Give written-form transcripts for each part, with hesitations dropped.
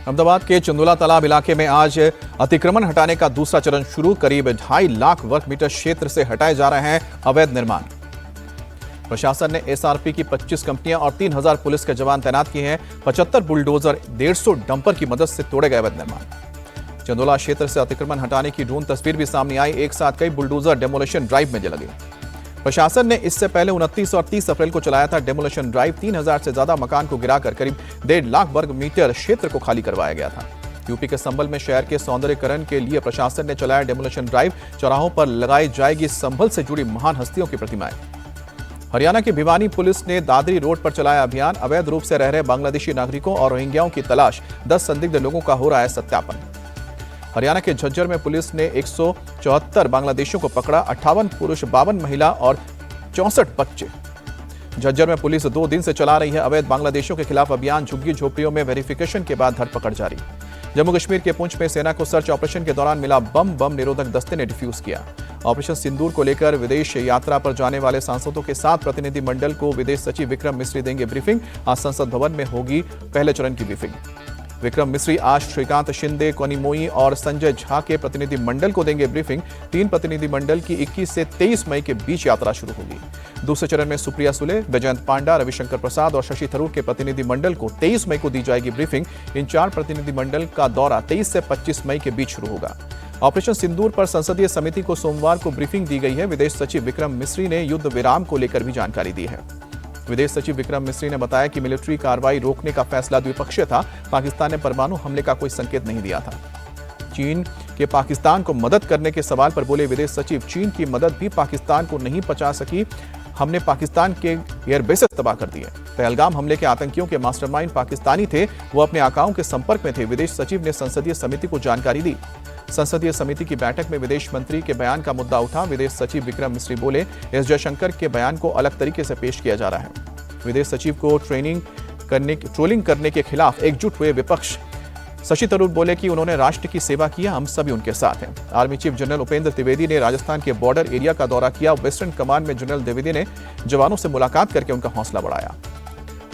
अहमदाबाद के चंदोला तालाब इलाके में आज अतिक्रमण हटाने का दूसरा चरण शुरू। करीब 2.5 लाख वर्ग मीटर क्षेत्र से हटाए जा रहे हैं अवैध निर्माण। प्रशासन ने एसआरपी की 25 कंपनियां और 3000 पुलिस के जवान तैनात किए हैं। 75 बुलडोजर 150 डंपर की मदद से तोड़े गए अवैध निर्माण। चंदोला क्षेत्र से अतिक्रमण हटाने की ड्रोन तस्वीर भी सामने आई। एक साथ कई बुलडोजर डेमोलेशन ड्राइव में लगे। प्रशासन ने इससे पहले 29 और 30 अप्रैल को चलाया था डेमोलेशन ड्राइव। 3000 से ज्यादा मकान को गिराकर करीब 1.5 लाख वर्ग मीटर क्षेत्र को खाली करवाया गया था। यूपी के संभल में शहर के सौंदर्यीकरण के लिए प्रशासन ने चलाया डेमोलेशन ड्राइव। चौराहों पर लगाई जाएगी संभल से जुड़ी महान हस्तियों की प्रतिमाएं। हरियाणा की भिवानी पुलिस ने दादरी रोड पर चलाया अभियान। अवैध रूप से रह रहे बांग्लादेशी नागरिकों और रोहिंग्याओं की तलाश। 10 संदिग्ध लोगों का हो रहा है सत्यापन। हरियाणा के झज्जर में पुलिस ने 174 बांग्लादेशियों को पकड़ा। 58 पुरुष, 52 महिला और 64 बच्चे। झज्जर में पुलिस 2 दिन से चला रही है अवैध बांग्लादेशियों के खिलाफ अभियान। झुग्गी झोपड़ियों में वेरिफिकेशन के बाद धरपकड़ जारी। जम्मू कश्मीर के पुंछ में सेना को सर्च ऑपरेशन के दौरान मिला बम निरोधक दस्ते ने डिफ्यूज किया। ऑपरेशन सिंदूर को लेकर विदेश यात्रा पर जाने वाले सांसदों के साथ प्रतिनिधि मंडल को विदेश सचिव विक्रम मिस्री देंगे ब्रीफिंग। आज संसद भवन में होगी पहले चरण की ब्रीफिंग। विक्रम मिस्री आज श्रीकांत शिंदे, कोनिमोई और संजय झा के प्रतिनिधि मंडल को देंगे ब्रीफिंग। 3 प्रतिनिधि मंडल की 21 से 23 मई के बीच यात्रा शुरू होगी। दूसरे चरण में सुप्रिया सुले, वैजयंत पांडा, रविशंकर प्रसाद और शशि थरूर के प्रतिनिधि मंडल को 23 मई को दी जाएगी ब्रीफिंग। इन 4 प्रतिनिधि मंडल का दौरा 23 से 25 मई के बीच शुरू होगा। ऑपरेशन सिंदूर पर संसदीय समिति को सोमवार को ब्रीफिंग दी गई है। विदेश सचिव विक्रम मिस्री ने युद्ध विराम को लेकर भी जानकारी दी है। विदेश सचिव विक्रम मिस्री ने बताया कि मिलिट्री कार्रवाई रोकने का फैसला द्विपक्षीय था। पाकिस्तान ने परमाणु हमले का कोई संकेत नहीं दिया था। चीन के पाकिस्तान को मदद करने के सवाल पर बोले विदेश सचिव, चीन की मदद भी पाकिस्तान को नहीं पहुंचा सकी। हमने पाकिस्तान के एयरबेसेस तबाह कर दिए। पहलगाम हमले के आतंकियों के मास्टरमाइंड पाकिस्तानी थे। वो अपने आकाओं के संपर्क में थे। विदेश सचिव ने संसदीय समिति को जानकारी दी। संसदीय समिति की बैठक में विदेश मंत्री के बयान का मुद्दा उठा। विदेश सचिव विक्रम मिस्री बोले, एस जयशंकर के बयान को अलग तरीके से पेश किया जा रहा है। विदेश सचिव को ट्रोलिंग करने के खिलाफ एकजुट हुए विपक्ष। शशि थरूर बोले कि उन्होंने राष्ट्र की सेवा की, हम सभी उनके साथ हैं। Army chief general Upendra Dwivedi ने राजस्थान के बॉर्डर एरिया का दौरा किया। वेस्टर्न कमांड में जनरल द्विवेदी ने जवानों से मुलाकात करके उनका हौसला बढ़ाया।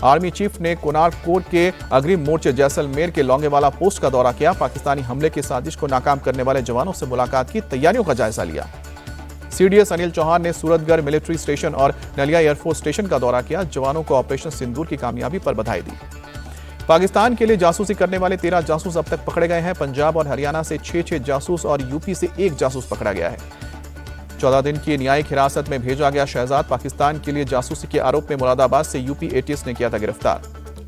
आर्मी चीफ ने कोनार्क कोर के अग्रिम मोर्चे जैसलमेर के लौंगेवाला पोस्ट का दौरा किया। पाकिस्तानी हमले की साजिश को नाकाम करने वाले जवानों से मुलाकात की, तैयारियों का जायजा लिया। सीडीएस अनिल चौहान ने सूरतगढ़ मिलिट्री स्टेशन और नलिया एयरफोर्स स्टेशन का दौरा किया। जवानों को ऑपरेशन सिंदूर की कामयाबी पर बधाई दी। पाकिस्तान के लिए जासूसी करने वाले 13 जासूस अब तक पकड़े गए हैं। पंजाब और हरियाणा से 6 जासूस और यूपी से 1 जासूस पकड़ा गया है। 14 दिन की न्यायिक हिरासत में भेजा गया शहजाद पाकिस्तान के लिए जासूसी के आरोप में मुरादाबाद से यूपी एटीएस ने किया था गिरफ्तार।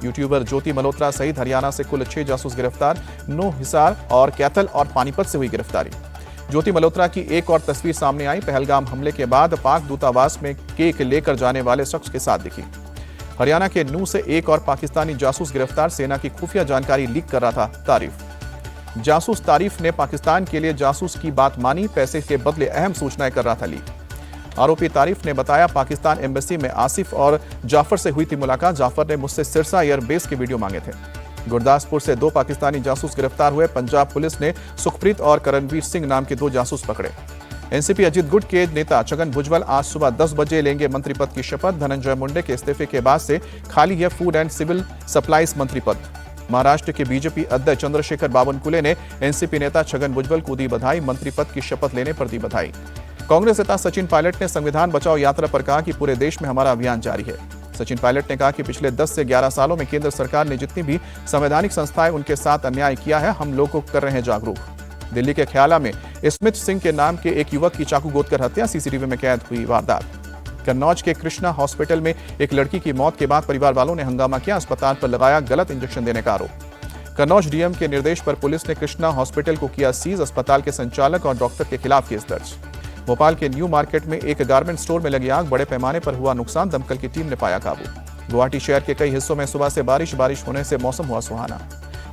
यूट्यूबर ज्योति मल्होत्रा सहित हरियाणा से कुल 6 जासूस गिरफ्तार। 9 हिसार और कैथल और पानीपत से हुई गिरफ्तारी। ज्योति मल्होत्रा की एक और तस्वीर सामने आई। पहलगाम हमले के बाद पाक दूतावास में केक लेकर जाने वाले शख्स के साथ दिखी। हरियाणा के नूह से 1 और पाकिस्तानी जासूस गिरफ्तार। सेना की खुफिया जानकारी लीक कर रहा था तारीफ। जासूस तारीफ ने पाकिस्तान के लिए जासूस की बात मानी। पैसे के बदले अहम सूचनाएं कर रहा था लीक। आरोपी तारीफ ने बताया, पाकिस्तान एम्बेसी में आसिफ और जाफर से हुई थी मुलाकात। जाफर ने मुझसे सिरसा एयरबेस के वीडियो मांगे थे। गुरदासपुर से 2 पाकिस्तानी जासूस गिरफ्तार हुए। पंजाब पुलिस ने सुखप्रीत और करणवीर सिंह नाम के 2 जासूस पकड़े। एनसीपी अजित गुट के नेता छगन भुजबल आज सुबह 10 बजे लेंगे मंत्री पद की शपथ। धनंजय मुंडे के इस्तीफे के बाद से खाली है फूड एंड सिविल सप्लाईज मंत्री पद। महाराष्ट्र के बीजेपी अध्यक्ष चंद्रशेखर बावनकुले ने एनसीपी नेता छगन भुजबल को दी बधाई। मंत्री पद की शपथ लेने पर दी बधाई। कांग्रेस नेता सचिन पायलट ने संविधान बचाओ यात्रा पर कहा कि पूरे देश में हमारा अभियान जारी है। सचिन पायलट ने कहा कि पिछले 10 से 11 सालों में केंद्र सरकार ने जितनी भी संवैधानिक संस्थाएं उनके साथ अन्याय किया है, हम लोगों को कर रहे हैं जागरूक। दिल्ली के ख्याला में स्मिथ सिंह के नाम के एक युवक की चाकू गोदकर हत्या। सीसीटीवी में कैद हुई वारदात। कन्नौज के कृष्णा हॉस्पिटल में एक लड़की की मौत के बाद परिवार वालों ने हंगामा किया। अस्पताल पर लगाया गलत इंजेक्शन देने का आरोप। कन्नौज डीएम के निर्देश पर पुलिस ने कृष्णा हॉस्पिटल को किया सीज। अस्पताल के संचालक और डॉक्टर के खिलाफ केस दर्ज। भोपाल के न्यू मार्केट में एक गारमेंट स्टोर में लगी आग। बड़े पैमाने पर हुआ नुकसान। दमकल की टीम ने पाया काबू। गुवाहाटी शहर के कई हिस्सों में सुबह से बारिश होने से मौसम हुआ सुहाना।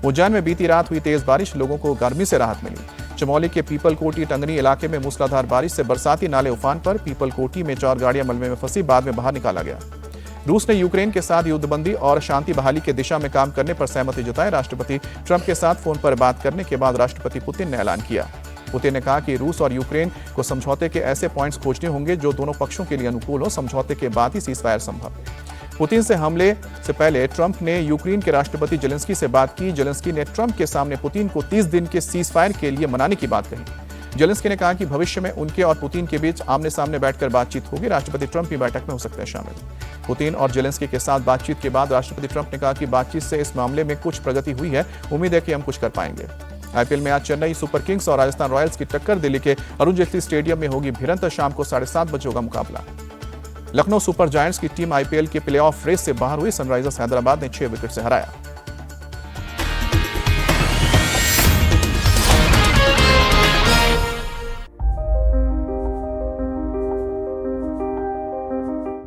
उज्जैन में बीती रात हुई तेज बारिश, लोगों को गर्मी से राहत मिली। चमोली के पीपलकोटी टंगनी इलाके में मूसलाधार बारिश से बरसाती नाले उफान पर। पीपलकोटी में 4 गाड़ियां मलबे में फंसी, बाद में बाहर निकाला गया। रूस ने यूक्रेन के साथ युद्धबंदी और शांति बहाली की दिशा में काम करने पर सहमति जताई। राष्ट्रपति ट्रंप के साथ फोन पर बात करने के बाद राष्ट्रपति पुतिन ने ऐलान किया। पुतिन ने कहा कि रूस और यूक्रेन को समझौते के ऐसे पॉइंट्स खोजने होंगे जो दोनों पक्षों के लिए अनुकूल हो। समझौते के बाद ही सीजफायर संभव। पुतिन से हमले से पहले ट्रंप ने यूक्रेन के राष्ट्रपति जेलेंस्की से बात की। जेलेंस्की ने ट्रंप के सामने पुतिन को 30 दिन के सीज फायर के लिए मनाने की बात कही। जेलेंस्की ने कहा कि भविष्य में उनके और पुतिन के बीच आमने सामने बैठकर बातचीत होगी। राष्ट्रपति ट्रंप भी बैठक में हो सकते हैं शामिल। पुतिन और जेलेंस्की के साथ बातचीत के बाद राष्ट्रपति ट्रंप ने कहा कि बातचीत से इस मामले में कुछ प्रगति हुई है। उम्मीद है कि हम कुछ कर पाएंगे। आईपीएल में आज चेन्नई सुपर किंग्स और राजस्थान रॉयल्स की टक्कर। दिल्ली के अरुण जेटली स्टेडियम में होगी भिड़ंत। शाम को 7:30 बजे होगा मुकाबला। लखनऊ सुपर जायंट्स की टीम आईपीएल के प्लेऑफ रेस से बाहर हुई। सनराइजर्स हैदराबाद ने 6 विकेट से हराया।